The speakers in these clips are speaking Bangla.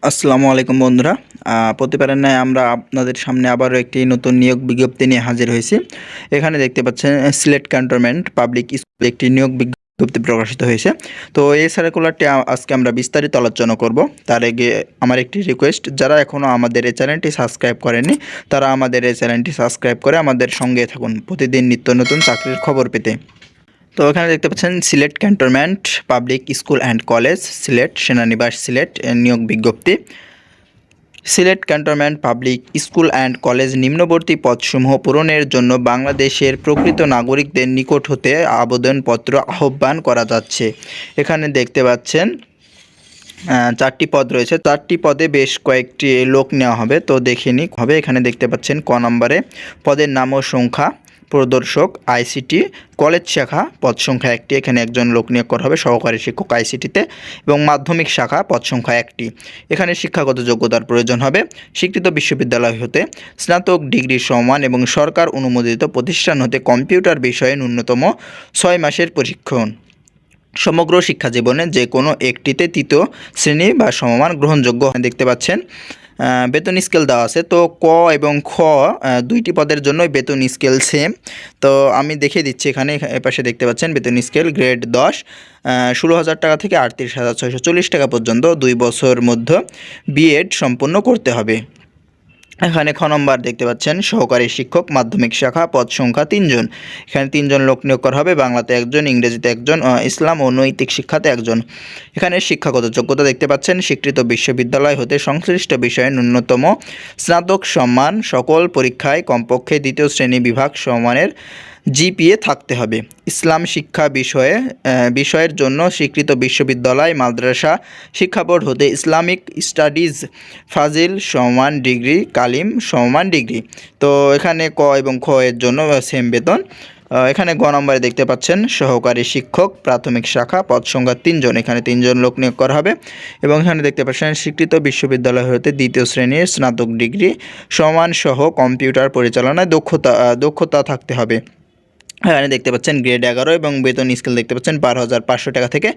আসসালামু আলাইকুম বন্ধুরা। প্রতিবারের ন্যায় আমরা আপনাদের সামনে আবারও একটি নতুন নিয়োগ বিজ্ঞপ্তি নিয়ে হাজির হয়েছি। এখানে দেখতে পাচ্ছেন সিলেট ক্যান্টনমেন্ট পাবলিক স্কুলে একটি নিয়োগ বিজ্ঞপ্তি প্রকাশিত হয়েছে। তো এই সার্কুলারটি আজকে আমরা বিস্তারিত আলোচনা করব। তার আগে আমার একটি রিকোয়েস্ট, যারা এখনও আমাদের এই চ্যানেলটি সাবস্ক্রাইব করেননি তারা আমাদের এই চ্যানেলটি সাবস্ক্রাইব করে আমাদের সঙ্গে থাকুন প্রতিদিন নিত্য নতুন চাকরির খবর পেতে। তো এখানে দেখতে পাচ্ছেন Sylhet cantonment public school and college Sylhet সেনানিবাস সিলেট নিয়োগ বিজ্ঞপ্তি। Sylhet cantonment public school and college নিম্নবর্তী পদসমূহ পূরণের জন্য বাংলাদেশের প্রকৃত নাগরিকদের নিকট হতে আবেদনপত্র আহ্বান করা যাচ্ছে। এখানে দেখতে পাচ্ছেন 4টি পদ রয়েছে। 4টি পদে বেশ কয়েকটি লোক নেওয়া হবে, তো দেখে নিই হবে। এখানে দেখতে পাচ্ছেন ক নম্বরে পদের নাম ও সংখ্যা প্রদর্শক আইসিটি কলেজ শাখা পদ সংখ্যা 1টি, এখানে একজন লোক নিয়োগ করা হবে সহকারী শিক্ষক আইসিটিতে, এবং মাধ্যমিক শাখা পদ সংখ্যা 1টি। এখানে শিক্ষাগত যোগ্যতার প্রয়োজন হবে স্বীকৃত বিশ্ববিদ্যালয় হতে স্নাতক ডিগ্রি সমান এবং সরকার অনুমোদিত প্রতিষ্ঠান হতে কম্পিউটার বিষয়ে ন্যূনতম 6 মাসের প্রশিক্ষণ। সমগ্র শিক্ষা জীবনে যে কোনো একটিতে তৃতীয় শ্রেণী বা সমমান গ্রহণযোগ্য। দেখতে পাচ্ছেন বেতন স্কেল দেওয়া আছে। তো ক এবং খ দুইটি পদের জন্যই বেতন স্কেল সেম। তো আমি দেখিয়ে দিচ্ছি। এখানে এপাশে দেখতে পাচ্ছেন বেতন স্কেল গ্রেড 10 16,000 টাকা থেকে 38,640 টাকা পর্যন্ত 2 বছর মধ্যে বিএড সম্পন্ন করতে হবে। এখানে খ নম্বর দেখতে পাচ্ছেন সহকারী শিক্ষক মাধ্যমিক শাখা পদ সংখ্যা 3 জন। এখানে 3 জন লোক নিয়োগ করা হবে, বাংলাতে 1 জন, ইংরেজিতে 1 জন, ইসলাম ও নৈতিক শিক্ষাতে 1 জন। এখানে শিক্ষাগত যোগ্যতা দেখতে পাচ্ছেন স্বীকৃত বিশ্ববিদ্যালয় হতে সংশ্লিষ্ট বিষয়ে ন্যূনতম স্নাতক সম্মান, সকল পরীক্ষায় কমপক্ষে দ্বিতীয় শ্রেণী বিভাগ সম্মানের জিপিএ থাকতে হবে। ইসলাম শিক্ষা বিষয়ের জন্য স্বীকৃত বিশ্ববিদ্যালয় মাদ্রাসা শিক্ষা বোর্ড হতে ইসলামিক স্টাডিজ ফাজিল সমান ডিগ্রি কালিম সমান ডিগ্রি। তো এখানে ক এবং খ এর জন্য সেম বেতন। এখানে গ নম্বরে দেখতে পাচ্ছেন সহকারী শিক্ষক প্রাথমিক শাখা পদ সংখ্যা 3 জন। এখানে 3 জন লোক নিয়োগ করা হবে, এবং এখানে দেখতে পাচ্ছেন স্বীকৃত বিশ্ববিদ্যালয় হতে দ্বিতীয় শ্রেণীর স্নাতক ডিগ্রি সমান সহ কম্পিউটার পরিচালনায় দক্ষতা থাকতে হবে। এখানে দেখতে পাচ্ছেন গ্রেড 11 এবং বেতন স্কেল দেখতে পাচ্ছেন 12,500 টাকা থেকে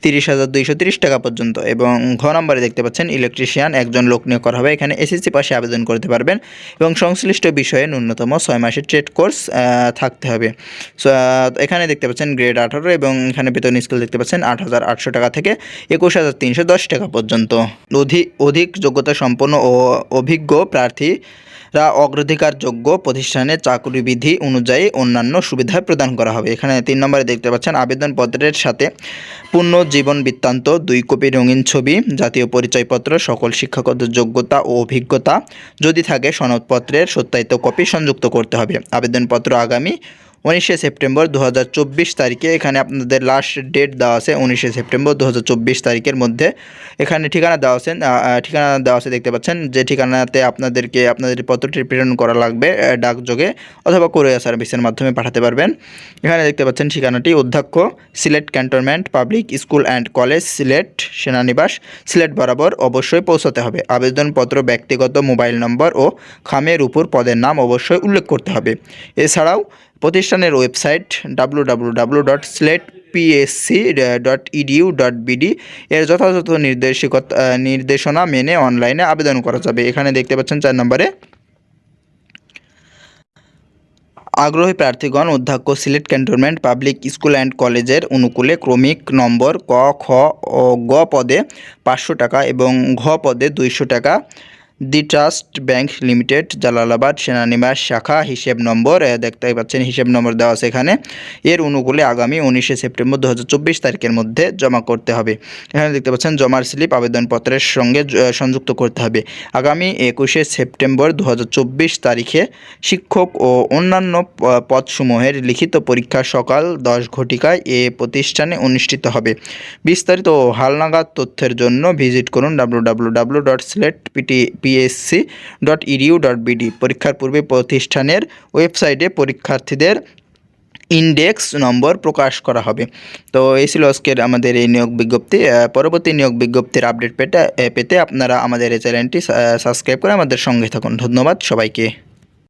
30,230 টাকা পর্যন্ত। এবং ঘ নম্বরে দেখতে পাচ্ছেন ইলেকট্রিশিয়ান 1 জন লোক নিয়োগ করা হবে। এখানে এসএসসি পাশে আবেদন করতে পারবেন, এবং সংশ্লিষ্ট বিষয়ে ন্যূনতম 6 মাসের ট্রেড কোর্স থাকতে হবে। সো এখানে দেখতে পাচ্ছেন গ্রেড 18 এবং এখানে বেতন স্কেল দেখতে পাচ্ছেন 8,800 টাকা থেকে 21,310 টাকা পর্যন্ত। অধিক যোগ্যতা সম্পন্ন ও অভিজ্ঞ প্রার্থীরা অগ্রাধিকারযোগ্য প্রতিষ্ঠানের চাকরিবিধি অনুযায়ী অন্যান্য সুবিধা প্রদান করা হবে। এখানে 3 নম্বরে দেখতে পাচ্ছেন আবেদনপত্রের সাথে পূর্ণ জীবন বৃত্তান্ত, 2 কপি রঙিন ছবি, জাতীয় পরিচয়পত্র, সকল শিক্ষাগত যোগ্যতা ও অভিজ্ঞতা যদি থাকে সনদপত্রের সত্যায়িত কপি সংযুক্ত করতে হবে। আবেদনপত্র আগামী 19শে সেপ্টেম্বর 2024 তারিখে, এখানে আপনাদের লাস্ট ডেট দেওয়া আছে 19শে সেপ্টেম্বর 2024 তারিখের মধ্যে। এখানে ঠিকানা দেওয়া আছে দেখতে পাচ্ছেন, যে ঠিকানাতে আপনাদের পত্রটি প্রেরণ করা লাগবে ডাকযোগে অথবা কুরিয়ার সার্ভিসের মাধ্যমে পাঠাতে পারবেন। এখানে দেখতে পাচ্ছেন ঠিকানাটি অধ্যক্ষ Sylhet cantonment public school and college Sylhet সেনানিবাস সিলেট বরাবর অবশ্যই পৌঁছাতে হবে। আবেদনপত্র ব্যক্তিগত মোবাইল নম্বর ও খামের উপর পদের নাম অবশ্যই উল্লেখ করতে হবে। এছাড়াও প্রতিষ্ঠানের ওয়েবসাইট www.siletpsc.edu.bd এর যথাযথ নির্দেশনা মেনে অনলাইনে আবেদন করা যাবে। এখানে দেখতে পাচ্ছেন 4 নম্বরে আগ্রহী প্রার্থীগণ অধ্যক্ষ Sylhet cantonment public school and কলেজের অনুকূলে ক্রমিক নম্বর ক, খ ও গ পদে 500 টাকা এবং ঘ পদে 200 টাকা দি ট্রাস্ট ব্যাংক লিমিটেড জালালাবাদ সেনানিবাস শাখা হিসেব নম্বর দেখতে পাচ্ছেন হিসেব নম্বর দেওয়া আছে এখানে, এর অনুকূলে আগামী 19শে সেপ্টেম্বর 2024 তারিখের মধ্যে জমা করতে হবে। এখানে দেখতে পাচ্ছেন জমার স্লিপ আবেদনপত্রের সঙ্গে সংযুক্ত করতে হবে। আগামী 21শে সেপ্টেম্বর 2024 তারিখে শিক্ষক ও অন্যান্য পদসমূহের লিখিত পরীক্ষা সকাল 10 ঘটিকায় এ প্রতিষ্ঠানে অনুষ্ঠিত হবে। বিস্তারিত ও হালনাগাদ তথ্যের জন্য ভিজিট করুন www.siletpsc.edu.bd। পরীক্ষার পূর্বে প্রতিষ্ঠানের ওয়েবসাইটে পরীক্ষার্থীদের ইন্ডেক্স নম্বর প্রকাশ করা হবে। তো এই ছিল আজকের আমাদের এই নিয়োগ বিজ্ঞপ্তি। পরবর্তী নিয়োগ বিজ্ঞপ্তির আপডেট পেতে আপনারা আমাদের এই চ্যানেলটি সাবস্ক্রাইব করে আমাদের সঙ্গে থাকুন। ধন্যবাদ সবাইকে।